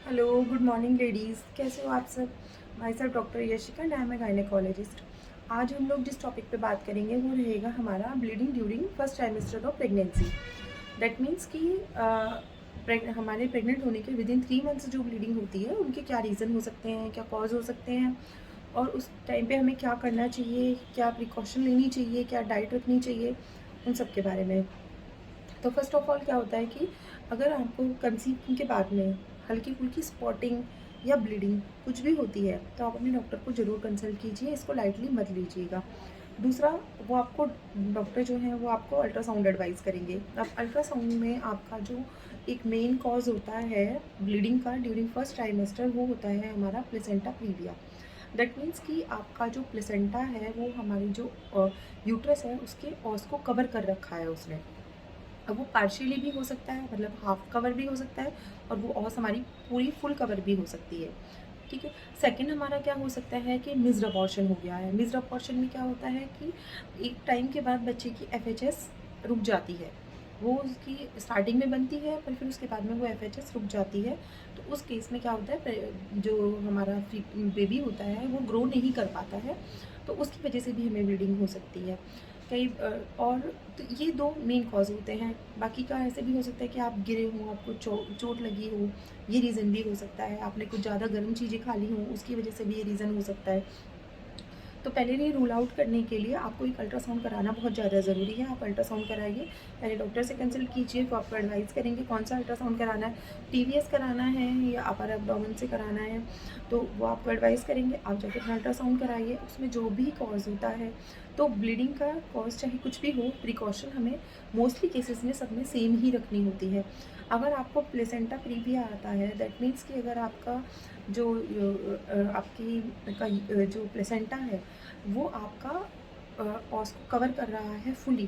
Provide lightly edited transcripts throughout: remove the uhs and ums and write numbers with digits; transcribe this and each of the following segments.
Hello, good morning ladies. कैसे हो आप सब? Myself doctor Yashika and I am a gynaecologist. आज हम लोग जिस टॉपिक पे बात करेंगे वो रहेगा हमारा bleeding during first trimester of pregnancy. That means कि हमारे प्रेग्नेंट होने के विदिन 3 मंथ्स जो ब्लीडिंग होती है उनके क्या रीज़न हो सकते हैं, क्या कॉज हो सकते हैं और उस टाइम पे हमें क्या करना चाहिए, क्या प्रिकॉशन लेनी चाहिए, क्या डाइट रखनी चाहिए, उन सब के बारे में। तो फर्स्ट ऑफ ऑल क्या होता है कि अगर आपको कंसीव के बाद में हल्की फुल्की स्पॉटिंग या ब्लीडिंग कुछ भी होती है तो आप अपने डॉक्टर को ज़रूर कंसल्ट कीजिए, इसको लाइटली मत लीजिएगा। दूसरा, वो आपको डॉक्टर जो है वो आपको अल्ट्रासाउंड एडवाइस करेंगे। अब अल्ट्रासाउंड में आपका जो एक मेन कॉज होता है ब्लीडिंग का ड्यूरिंग फर्स्ट ट्राइमेस्टर वो होता है हमारा प्लेसेंटा प्रीविया। दैट मीन्स कि आपका जो प्लेसेंटा है वो हमारी जो यूट्रस है उसके ऑस को कवर कर रखा है उसने। अब वो पार्शियली भी हो सकता है, मतलब हाफ कवर भी हो सकता है और वो ऑस हमारी पूरी फुल कवर भी हो सकती है। ठीक है। सेकंड हमारा क्या हो सकता है कि मिस्ड अबॉर्शन हो गया है। मिस्ड अबॉर्शन में क्या होता है कि एक टाइम के बाद बच्चे की एफएचएस रुक जाती है। वो उसकी स्टार्टिंग में बनती है पर फिर उसके बाद में वो एफएचएस रुक जाती है। तो उस केस में क्या होता है, जो हमारा बेबी होता है वो ग्रो नहीं कर पाता है, तो उसकी वजह से भी हमें ब्लीडिंग हो सकती है। कई और तो ये दो मेन कॉज होते हैं। बाकी का ऐसे भी हो सकता है कि आप गिरे हों, आपको चोट लगी हो, ये रीज़न भी हो सकता है। आपने कुछ ज़्यादा गर्म चीज़ें खा ली हों, उसकी वजह से भी ये रीज़न हो सकता है। तो पहले नहीं, रूल आउट करने के लिए आपको एक अल्ट्रासाउंड कराना बहुत ज़्यादा ज़रूरी है। आप अल्ट्रासाउंड कराइए, पहले डॉक्टर से कंसल्ट कीजिए, वो आपको एडवाइस करेंगे कौन सा अल्ट्रासाउंड कराना है, टीवीएस कराना है या अपर एब्डोमेन से कराना है, तो वो आपको एडवाइस करेंगे। आप जाके अपना अल्ट्रासाउंड कराइए, उसमें जो भी कॉज होता है, तो ब्लीडिंग का कॉज चाहे कुछ भी हो, प्रिकॉशन हमें मोस्टली केसेस में सब में सेम ही रखनी होती है। अगर आपको प्लेसेंटा प्रीविया आता है, दैट मीन्स कि अगर आपका जो आपकी का जो प्लेसेंटा है वो आपका ऑस को कवर कर रहा है फुली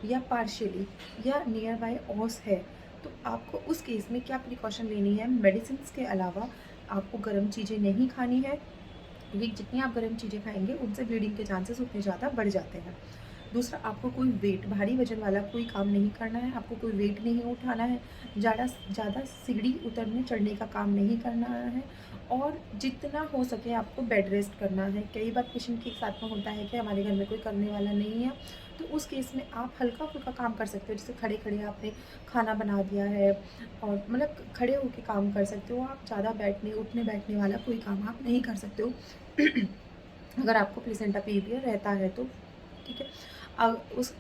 या पार्शियली या नियर बाय ऑस है, तो आपको उस केस में क्या प्रिकॉशन लेनी है। मेडिसिन के अलावा आपको गर्म चीज़ें नहीं खानी है, क्योंकि जितनी आप गर्म चीज़ें खाएंगे उनसे ब्लीडिंग के चांसेस उतने ज़्यादा बढ़ जाते हैं। दूसरा, आपको कोई वेट, भारी वजन वाला कोई काम नहीं करना है, आपको कोई वेट नहीं उठाना है, ज़्यादा ज़्यादा सीढ़ी उतरने चढ़ने का काम नहीं करना है और जितना हो सके आपको बेड रेस्ट करना है। कई बार पेशेंट के साथ में होता है कि हमारे घर में कोई करने वाला नहीं है, तो उस केस में आप हल्का फुल्का काम कर सकते हो, जैसे खड़े खड़े आपने खाना बना दिया है और मतलब खड़े होकर काम कर सकते हो आप। ज़्यादा बैठने उठने बैठने वाला कोई काम आप नहीं कर सकते हो अगर आपको प्लेसेंटा प्रीविया रहता है तो। ठीक है। उस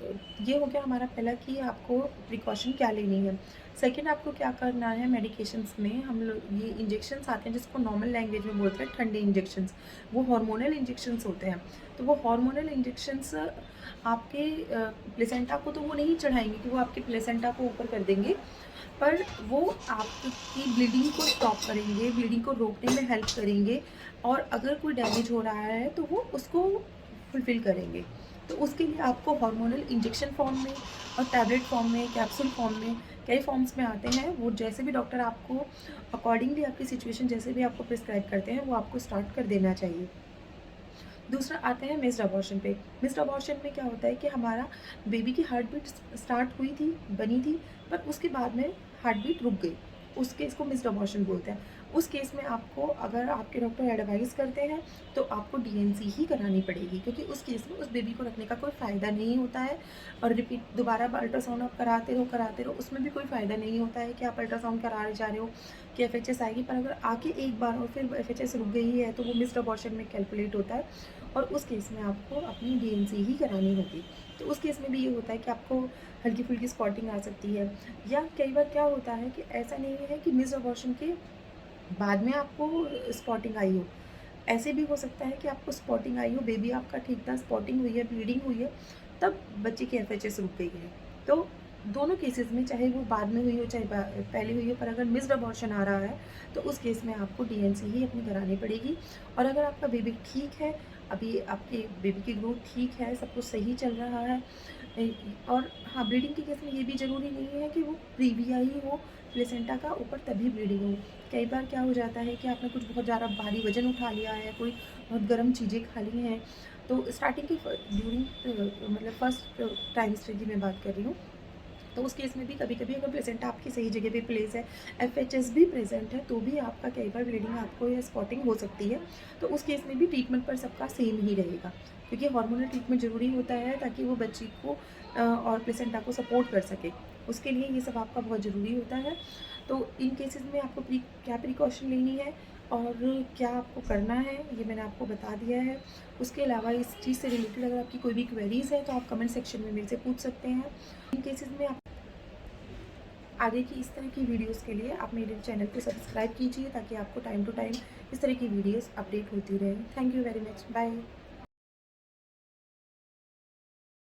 ये हो गया हमारा पहला कि आपको प्रिकॉशन क्या लेनी है। सेकंड, आपको क्या करना है, मेडिकेशंस में हम लोग ये इंजेक्शंस आते हैं जिसको नॉर्मल लैंग्वेज में बोलते हैं ठंडे इंजेक्शंस, वो हार्मोनल इंजेक्शंस होते हैं। तो वो हार्मोनल इंजेक्शंस आपके प्लेसेंटा को तो वो नहीं चढ़ाएंगे कि वो आपके प्लेसेंटा को ऊपर कर देंगे, पर वो आपकी ब्लीडिंग को स्टॉप करेंगे, ब्लीडिंग को रोकने में हेल्प करेंगे और अगर कोई डैमेज हो रहा है तो वो उसको फुलफ़िल करेंगे। तो उसके लिए आपको हार्मोनल इंजेक्शन फॉर्म में और टैबलेट फॉर्म में, कैप्सूल फॉर्म में, कई फॉर्म्स में आते हैं। वो जैसे भी डॉक्टर आपको अकॉर्डिंगली आपकी सिचुएशन जैसे भी आपको प्रिस्क्राइब करते हैं वो आपको स्टार्ट कर देना चाहिए। दूसरा आते हैं मिस्ड अबॉर्शन पे। मिस्ड अबॉर्शन में क्या होता है कि हमारा बेबी की हार्ट बीट स्टार्ट हुई थी, बनी थी, पर उसके बाद में हार्ट बीट रुक गई। उस केस को मिस्ड अबॉर्शन बोलते हैं। उस केस में आपको, अगर आपके डॉक्टर एडवाइस करते हैं तो आपको डीएनसी ही करानी पड़ेगी, क्योंकि उस केस में उस बेबी को रखने का कोई फ़ायदा नहीं होता है और रिपीट दोबारा अल्ट्रासाउंड आप कराते रहो, उसमें भी कोई फ़ायदा नहीं होता है कि आप अल्ट्रासाउंड करा जा रहे हो कि एफएचएस आएगी, पर अगर आके एक बार और फिर एफएचएस रुक गई है तो वो मिस्ड अबॉर्शन में कैलकुलेट होता है और उस केस में आपको अपनी डीएनसी ही करानी होगी। तो उस केस में भी ये होता है कि आपको हल्की फुल्की स्पॉटिंग आ सकती है, या कई बार क्या होता है कि ऐसा नहीं है कि मिस्ड अबॉर्शन के बाद में आपको स्पॉटिंग आई हो। ऐसे भी हो सकता है कि आपको स्पॉटिंग आई हो, बेबी आपका ठीक था, स्पॉटिंग हुई है, ब्लीडिंग हुई है, तब बच्चे की एफएचएस रुक गई है। तो दोनों केसेस में, चाहे वो बाद में हुई हो चाहे पहले हुई हो, पर अगर मिस्ड अबॉर्शन आ रहा है तो उस केस में आपको डीएनसी ही अपनी करानी पड़ेगी। और अगर आपका बेबी ठीक है, अभी आपके बेबी की ग्रोथ ठीक है, सब कुछ सही चल रहा है, और हाँ, ब्लीडिंग के केस में ये भी ज़रूरी नहीं है कि वो प्रीविया ही हो प्लेसेंटा का ऊपर तभी ब्लीडिंग हो। कई बार क्या हो जाता है कि आपने कुछ बहुत ज़्यादा भारी वज़न उठा लिया है, कोई बहुत गर्म चीज़ें खा ली हैं, तो स्टार्टिंग की ड्यूरिंग मतलब फर्स्ट ट्राइमेस्टर की मैं बात कर रही हूँ, तो उस केस में भी कभी कभी अगर प्लेसेंटा आपकी सही जगह पे प्लेस है, एफएचएस भी प्रेजेंट है, तो भी आपका कई बार ब्लीडिंग आपको या स्पॉटिंग हो सकती है। तो उस केस में भी ट्रीटमेंट पर सबका सेम ही रहेगा, क्योंकि हार्मोनल ट्रीटमेंट ज़रूरी होता है ताकि वो बच्ची को और प्लेसेंटा को सपोर्ट कर सके। उसके लिए ये सब आपका बहुत ज़रूरी होता है। तो इन केसेस में आपको क्या प्रिकॉशन लेनी है और क्या आपको करना है, ये मैंने आपको बता दिया है। उसके अलावा इस चीज़ से रिलेटेड अगर आपकी कोई भी क्वेरीज़ है तो आप कमेंट सेक्शन में मेरे से पूछ सकते हैं। इन केसेस में आप आगे की इस तरह की वीडियोस के लिए आप मेरे चैनल को सब्सक्राइब कीजिए, ताकि आपको टाइम टू टाइम इस तरह की वीडियोस अपडेट होती रहे। Thank you very much, bye.